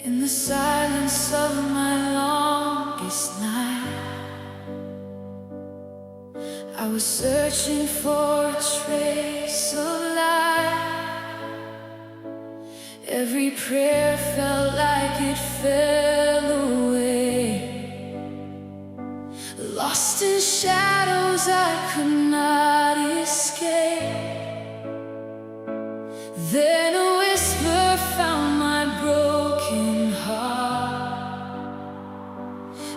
In the silence of my longest night, I was searching for a trace of light. Every prayer felt like it fell away, lost in shadows I could not escape. Then a whisper found my broken heart,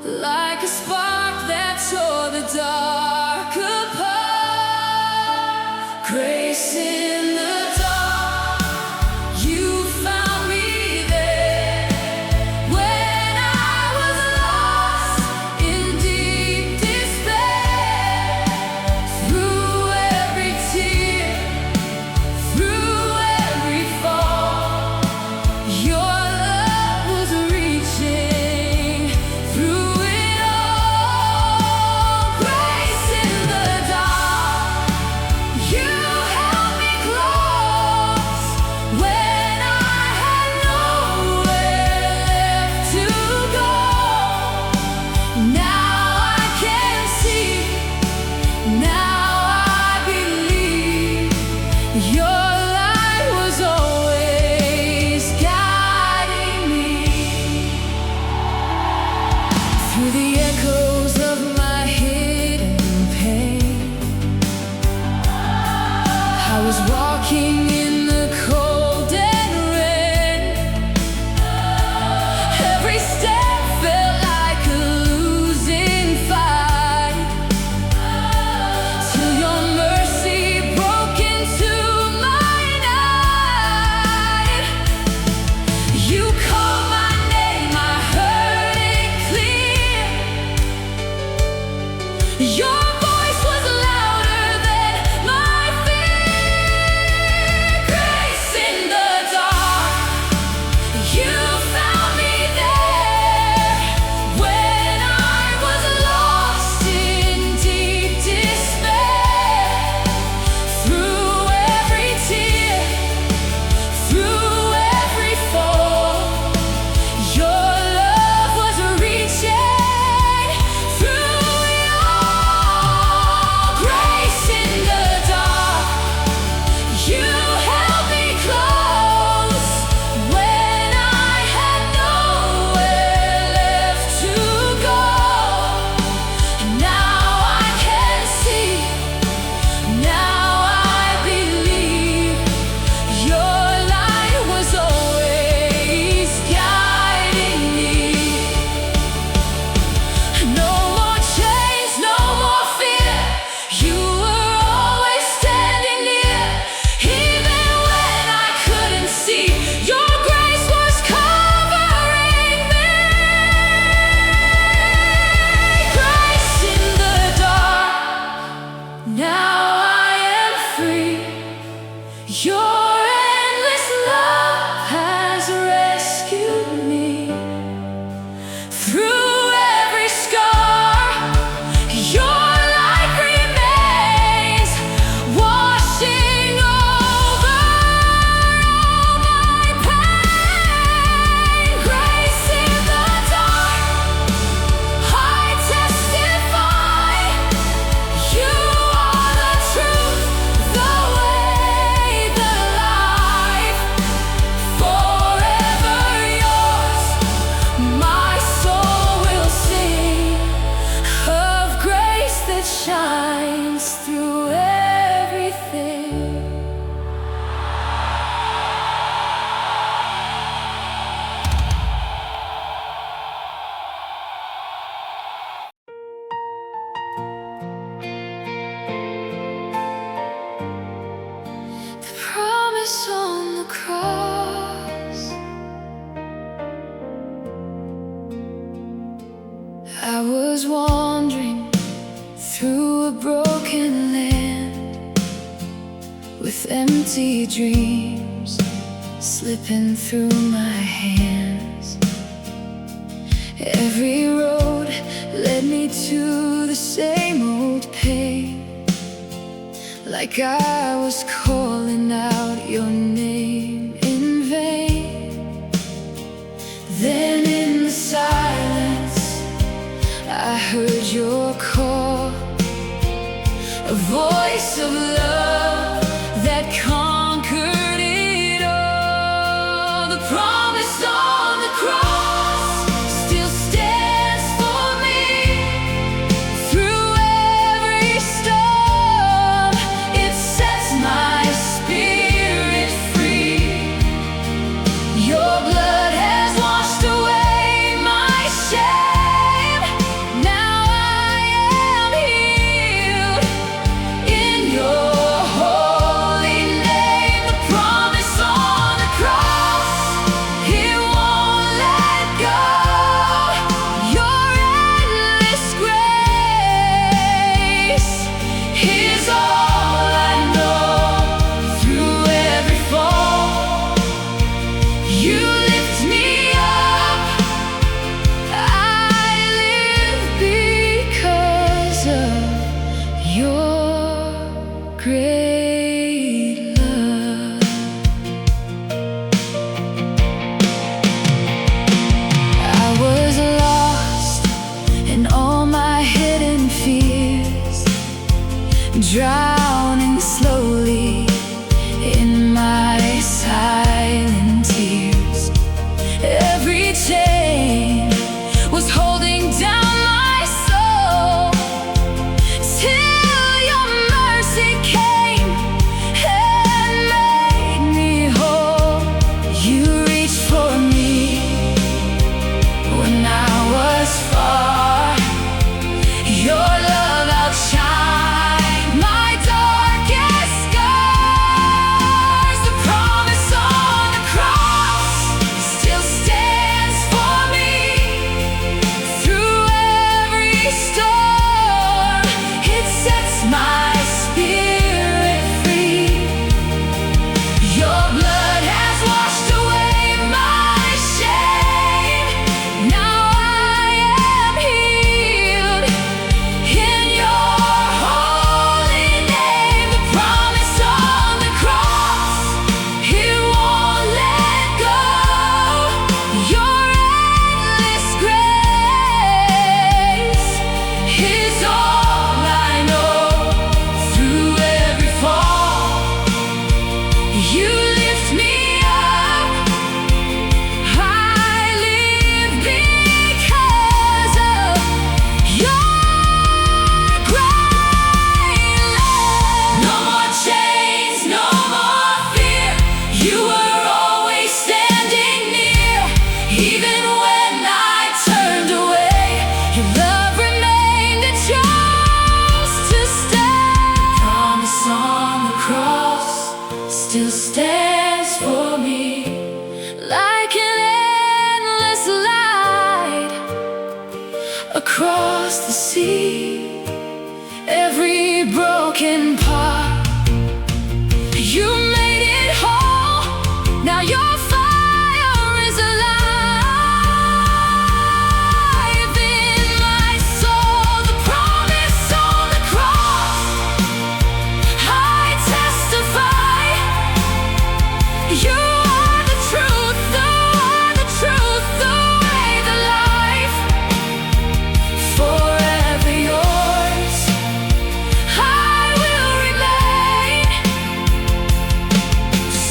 like a spark that tore the dark apart. Grace in the dark, you found me there. When I was lost in deep despair, through every tear, through every fall, your love was reaching through it all. Grace in the dark, you held me close when I had nowhere left to go. Now I can see, now I believe, your light was always guiding me. Through the echoes of my hidden pain, I was walking in the cold and rain. Every step felt like a losing fight, till your mercy broke into my night. You called my name, I heard it clear. Your voice was louder than my fear. Grace in the dark, you found me there. When I was lost in deep despair, through every tear, through every fall, your love was reaching through it all. Grace in the dark, you held me close when I had nowhere left to go. Now I can see, now I believe, your light was always guiding me. No more chains, no more fear. You were always standing near, even when I couldn't see. Your grace was covering me. Grace in the dark, now I am free. Your endless love has rescued me. Through every scar, your light remains, washing over all my pain. Grace in the dark, I testify, you are the truth, the way, the life. Forever yours, my soul will sing of grace that shines through everything. The promise on the cross, I was wandering through a broken land with empty dreams slipping through my hands. Every road led me to the same old pain, like I was calling out your name in vain. voice of love that conquered it all. The promise on the cross still stands for me. Through every storm, it sets my spirit free. Your blood has washed away my shame. Now I am healed in your holy name. The promise on the cross, it won't let go. Your endless grace is all I know. Through every fall, you lift me up. I live because of your great love. I was lost in all my hidden fears, drowning slowly in my silent tears. Every chain was holding down my soul, till your mercy came and made me whole. You reached for me when I was far. Your love outshined my darkest scars. The promise on the cross still stands for me. Through every storm, it sets my spirit free. Your blood has washed away my shame. Now I am healed in your holy name. The promise on the cross, it won't let go. Your endless grace is all I know. Through every fall, you lift me up. I live because of your great love. No more chains, no more fear. You were always standing near. Even when I turned away, your love remained. It chose to stay. Promise on the cross still stands for me. Like an endless light across the sea, every broken part, you made it whole. Now your fire is alive in my soul. The promise on the cross, I testify. You are the truth, the way, the life. Forever yours, I will remain.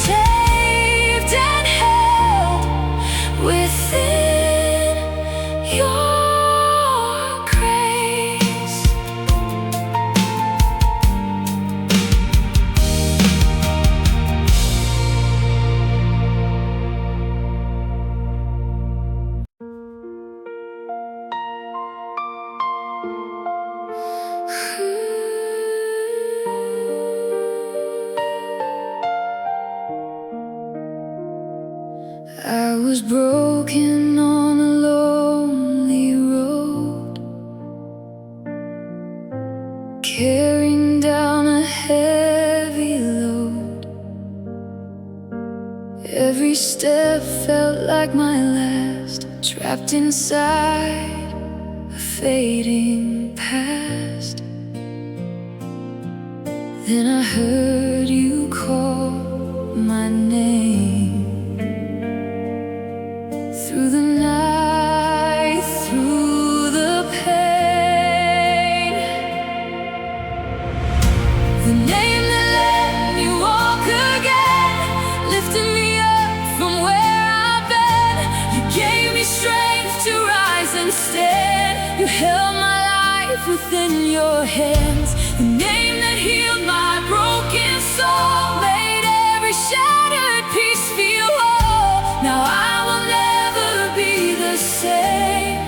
Saved and held within your grace. I was broken on a lonely road, carrying down a heavy load. Every step felt like my last, trapped inside a fading past. Then I heard you call my name. Through the night, through the pain, the name Instead, you held my life within your hands. The name that healed my broken soul made every shattered piece feel whole. Now I will never be the same.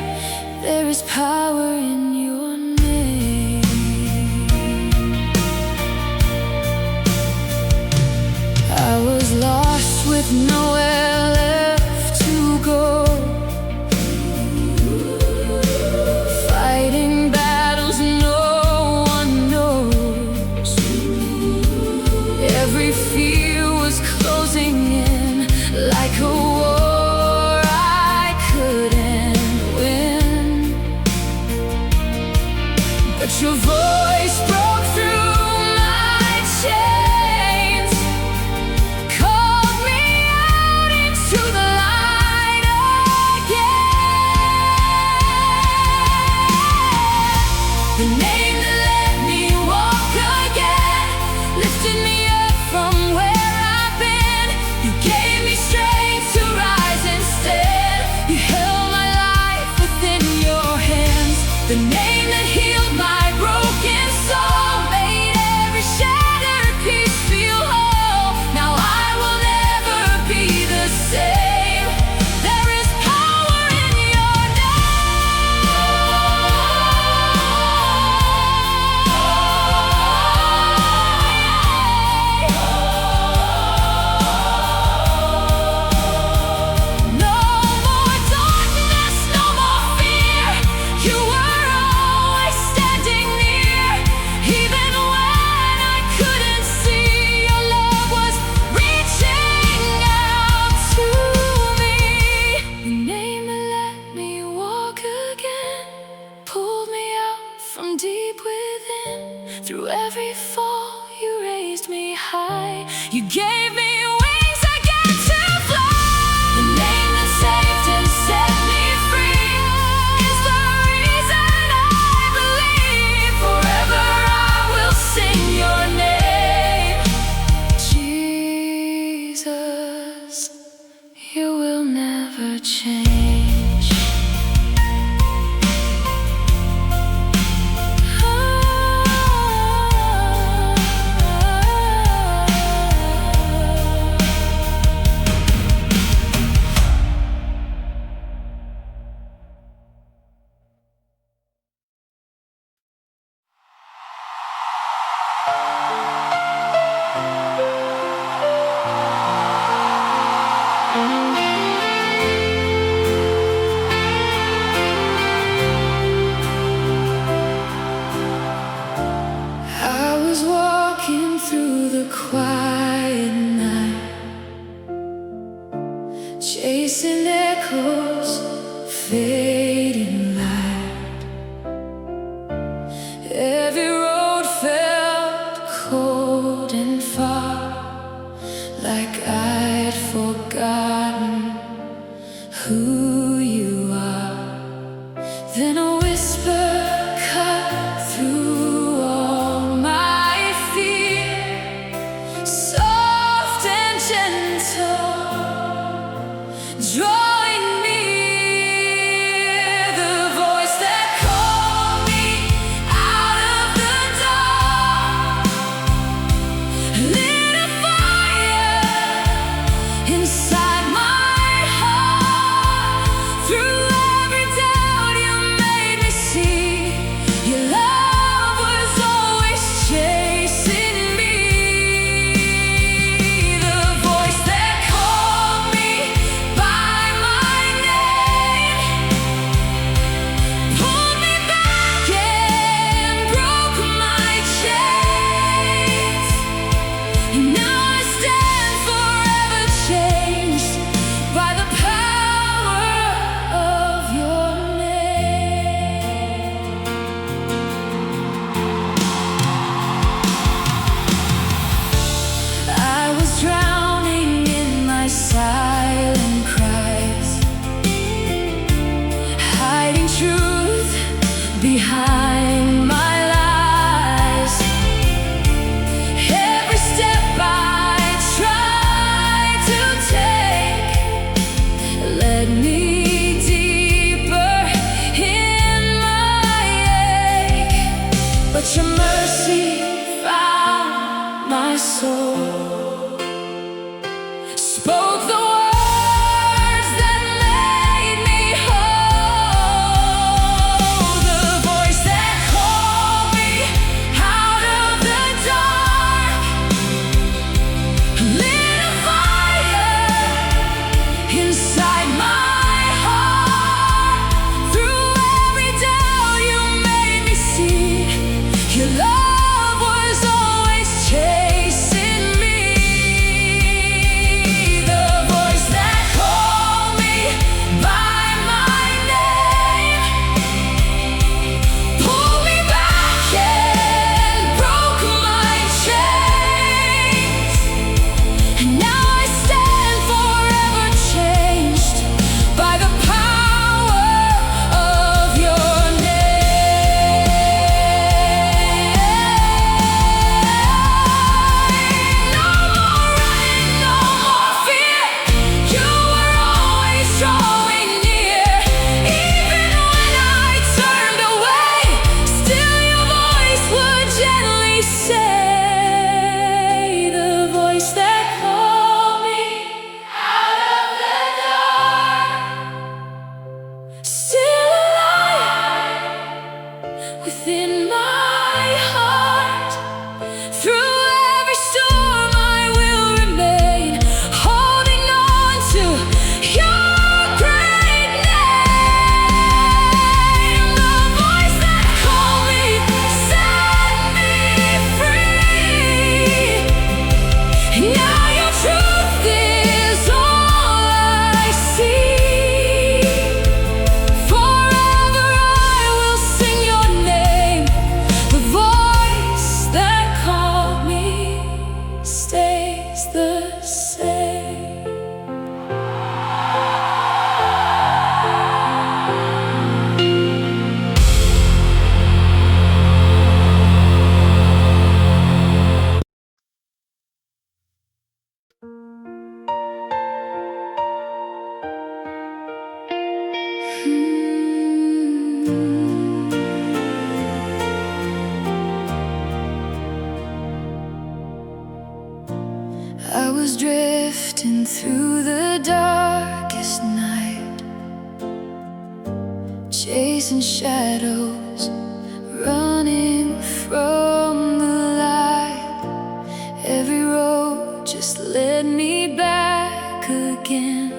There is power in your name. I was lost with nowhere left to go, fighting battles no one knows. Every fear was closing in like a war I couldn't win. But your voice broke through my chains, called me out into the light again. The name that let me walk again, lifted me up from where I've been. You gave me strength to rise instead. You held my life within your hands. The name that healed my broken soul made every shattered piece feel whole. Now I will never be the same. There is power in your name. No more darkness, no more fear. You were always standing near. Even when I couldn't see, your love was reaching out to me. The name that let me walk again pulled me out from deep within. Through every fall, you raised me high. You gave me wings again to fly. The name that saved and set me free is the reason I believe. Forever I will sing your name. Jesus, you will never change. I was walking through the quiet night, chasing echoes, fading light. Every road felt cold and far, like I'd forgotten who you are. Then a whisper cut through all my fear, soft and gentle, drawing near. The voice that called me out of the dark lit a fire inside my heart. Through every doubt, you made by my name, pulled me back and broke my chains. And now I stand forever changed by the power of your name. No more running, no more fear. You were always drawing near. Even when I turned away, still your voice would gently say, the voice that called me out of the dark, still alive within my heart. Through every storm I will remain, holding on to your great name. The voice that called me set me free. Now your truth is all I see. Forever I will sing your name. The voice that called me stays the same. I was drifting through the darkest night, chasing shadows, running from the light. Every road just led me back again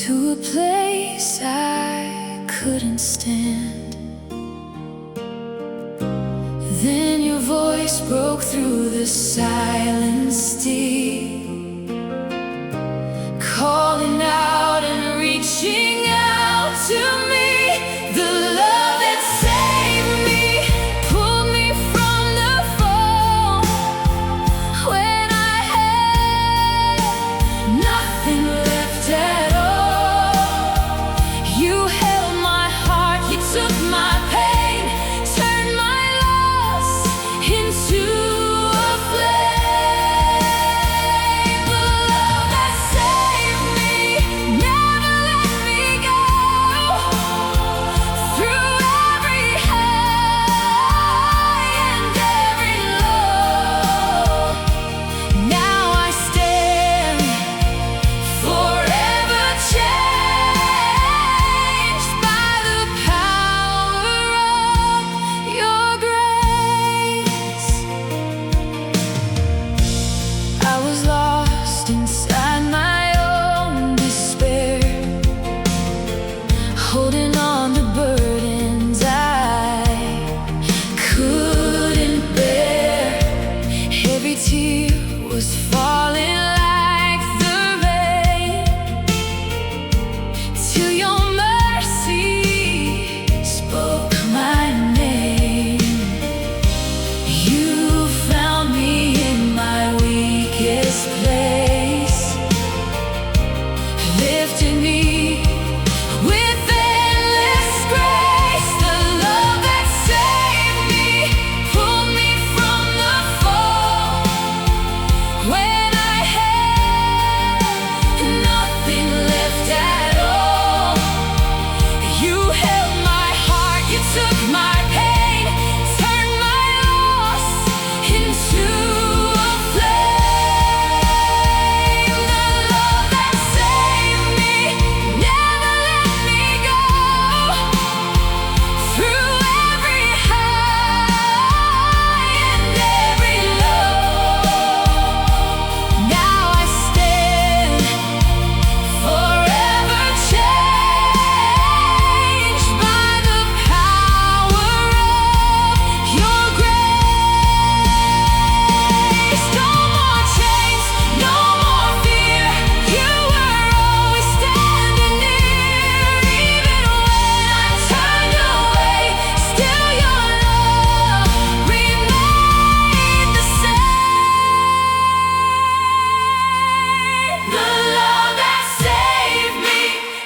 to a place I couldn't stand. Then your voice broke through the silence deep, calling out and reaching out to me. The love that saved me, pulled me from the fall when I had nothing left at all. You held my heart, you took my pain, turned my loss into a flame. The love that saved me never let me go. Through every high and every low, now I stand forever changed by the power of your grace. I was lost inside my own despair, holding on to burdens I couldn't bear. Every tear was falling like the rain, till your mercy spoke my name. You found me in my weakest place, lifted me with endless grace. The love that saved me, pulled me from the fall when I had nothing left at all. You held my heart, you took my pain, turned my loss into a flame. The love that saved me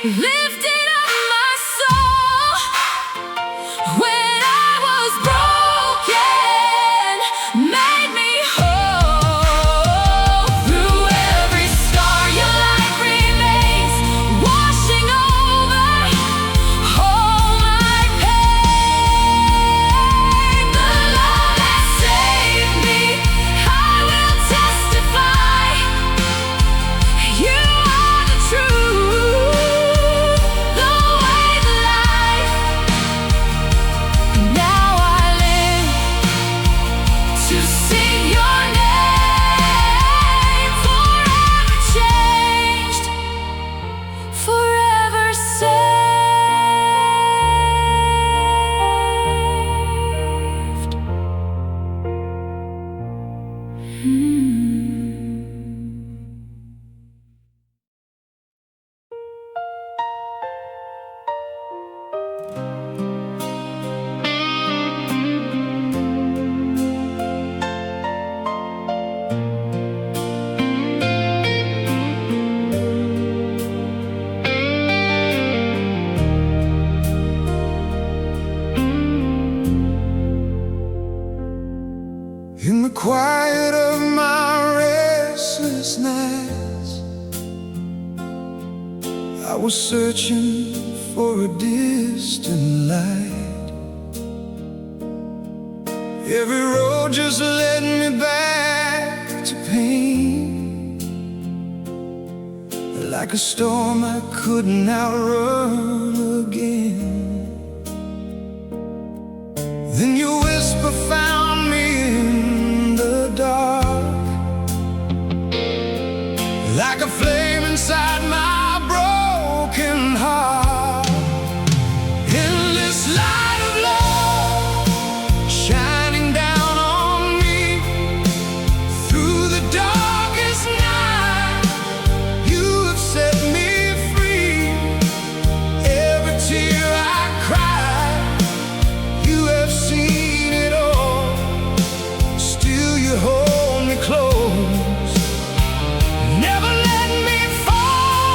lifted up my soul when I was broken, made me whole. Through every scar, your light remains, washing over all my pain. The love that saved me, I will testify. You are the truth, the way, the life. Now I live to sing your name, forever changed, forever saved. In the quiet of my restless nights, I was searching for a distant light. Every road just led me back to pain, like a storm I couldn't outrun again. Then your whisper found me in the dark, like a flame inside my broken heart. Endless light of love shining down on me. Through the darkest night, you have set me free. Every tear I cried, you have seen it all. Still you hold me close, never let me fall.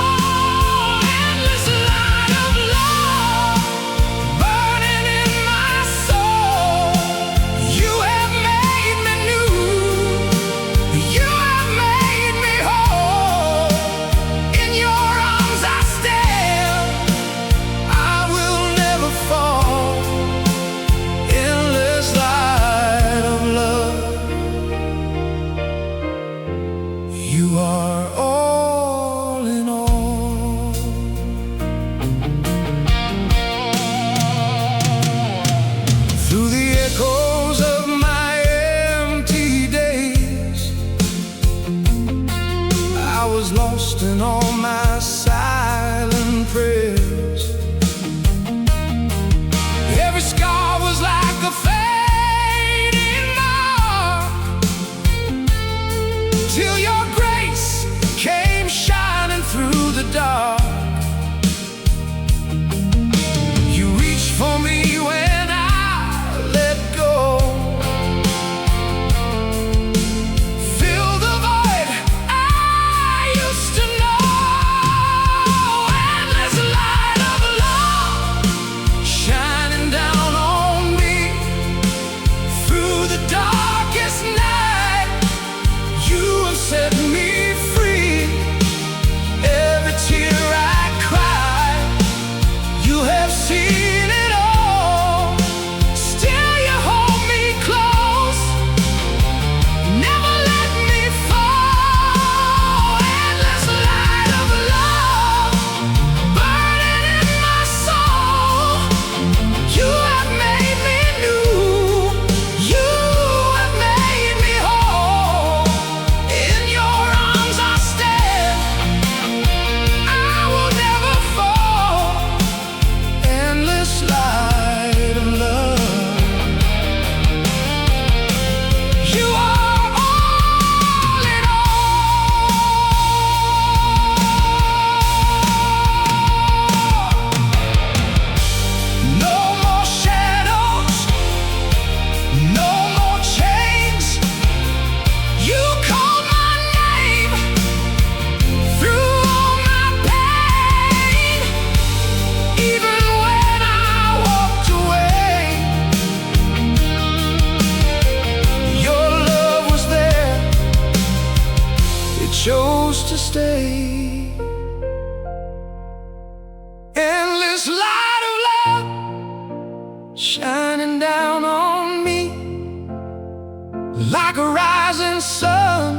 this light of love shining down on me like a rising sun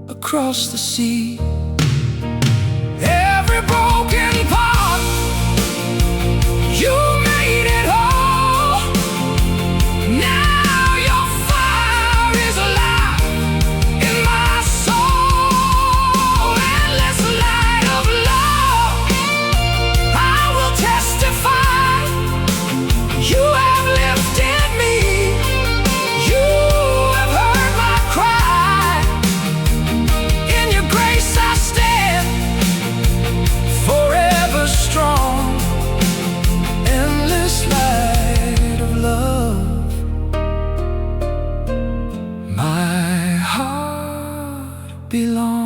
across the sea. Every broken part, you made it whole. Now your fire is alive in my soul. Endless light of love, I will testify. You have lifted me, you have heard my cry. In your grace I stand, forever strong. Endless light of love, my heart belongs.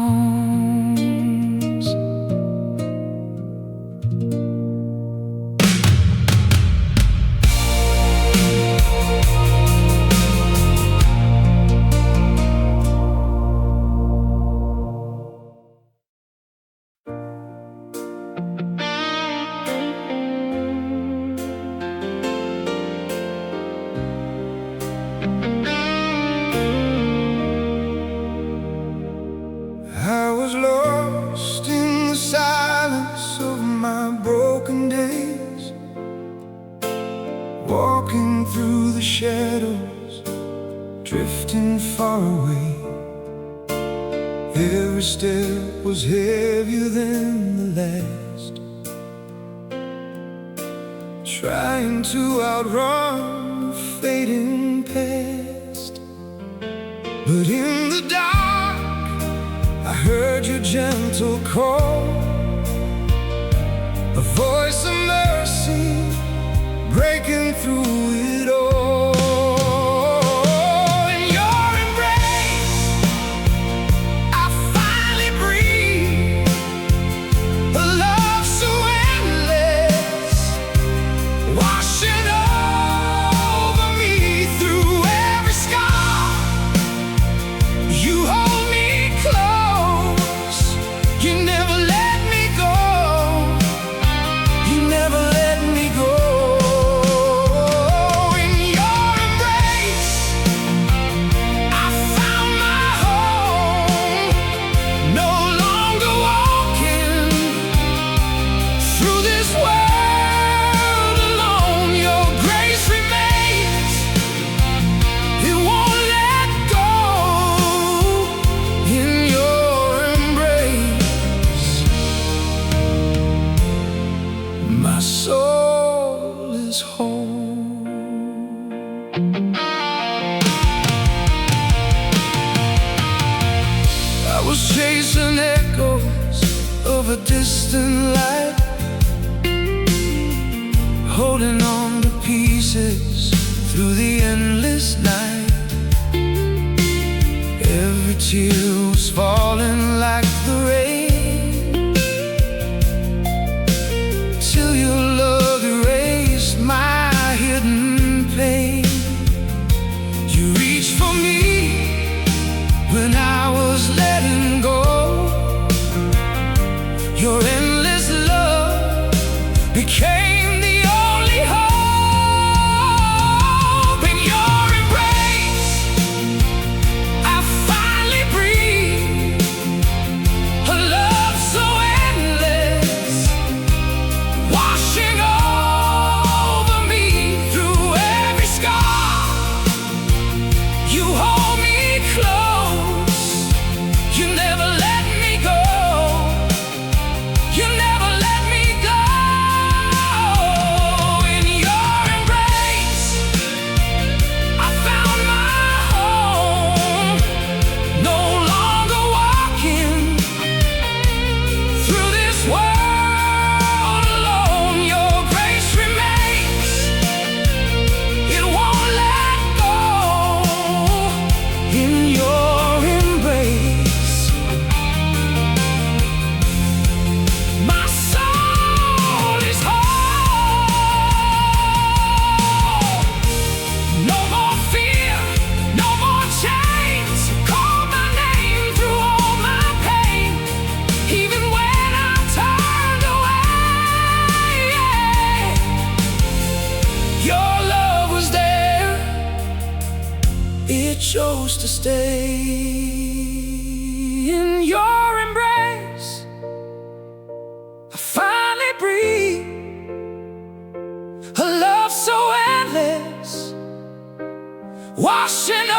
I was lost in the silence of my broken days, walking through the shadows, drifting far away. Every step was heavier than the last, trying to outrun the fading past. But in the dark I heard your gentle call, a voice of mercy breaking through it all. In your embrace I finally breathe, a love so endless, washing over me through every scar. You hold me close, you never let me go, you never let me go. In your embrace I found my home, no longer walking through this world alone. Your grace remains, it won't let go. In your embrace my soul is home. I was chasing echoes of a distant light, holding on to pieces through the endless night. Every tear was falling like the rain, till your love erased my hidden pain. You reached for me when I was letting go. Your endless love became the only hope. In your embrace I finally breathe, chose to stay in your embrace. I finally breathe. A love so endless, washing